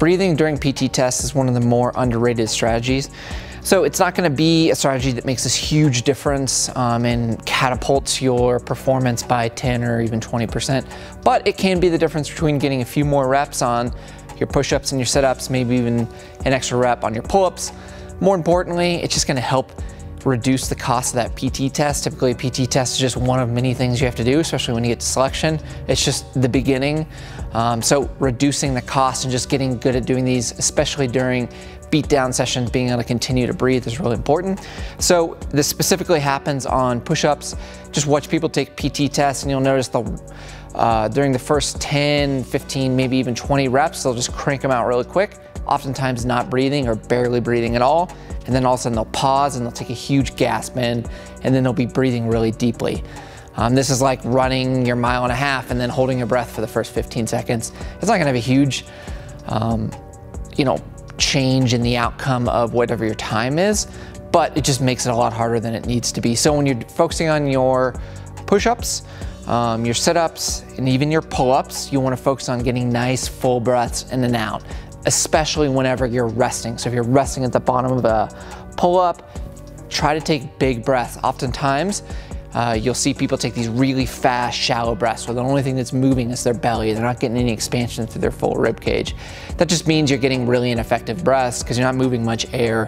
breathing during PT tests is one of the more underrated strategies. So it's not going to be a strategy that makes this huge difference and catapults your performance by 10 or even 20%, but it can be the difference between getting a few more reps on your push-ups and your sit-ups, maybe even an extra rep on your pull-ups. More importantly, it's just going to help reduce the cost of that PT test. Typically, a PT test is just one of many things you have to do, especially when you get to selection. It's just the beginning. So reducing the cost and just getting good at doing these, especially during beat down sessions, being able to continue to breathe is really important. So this specifically happens on push-ups. Just watch people take PT tests and you'll notice during the first 10, 15, maybe even 20 reps, they'll just crank them out really quick, oftentimes not breathing or barely breathing at all. And then all of a sudden they'll pause and they'll take a huge gasp in, and then they'll be breathing really deeply. This is like running your 1.5 miles and then holding your breath for the first 15 seconds. It's not gonna have a huge, change in the outcome of whatever your time is, but it just makes it a lot harder than it needs to be. So when you're focusing on your push-ups, your sit-ups, and even your pull-ups, you wanna focus on getting nice full breaths in and out, especially whenever you're resting. So if you're resting at the bottom of a pull-up, try to take big breaths. Oftentimes, you'll see people take these really fast, shallow breaths where the only thing that's moving is their belly. They're not getting any expansion through their full rib cage. That just means you're getting really ineffective breaths because you're not moving much air.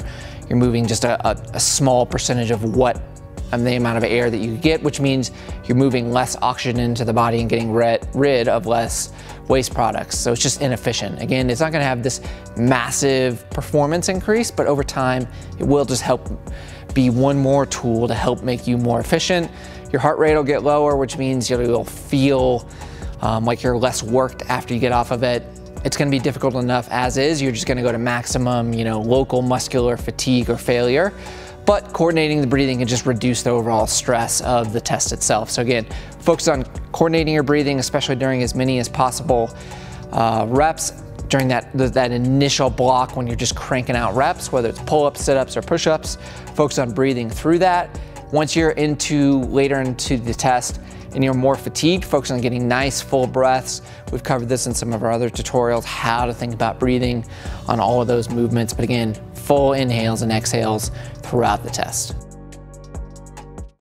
You're moving just a small percentage of the amount of air that you get, which means you're moving less oxygen into the body and getting rid of less waste products. So it's just inefficient. Again, it's not gonna have this massive performance increase, but over time, it will just help be one more tool to help make you more efficient. Your heart rate will get lower, which means you'll feel like you're less worked after you get off of it. It's gonna be difficult enough as is. You're just gonna go to maximum, local muscular fatigue or failure. But coordinating the breathing can just reduce the overall stress of the test itself. So again, focus on coordinating your breathing, especially during as many as possible reps during that initial block when you're just cranking out reps, whether it's pull-ups, sit-ups, or push-ups. Focus on breathing through that. Once you're later into the test and you're more fatigued, focus on getting nice full breaths. We've covered this in some of our other tutorials, how to think about breathing on all of those movements. But again, full inhales and exhales throughout the test.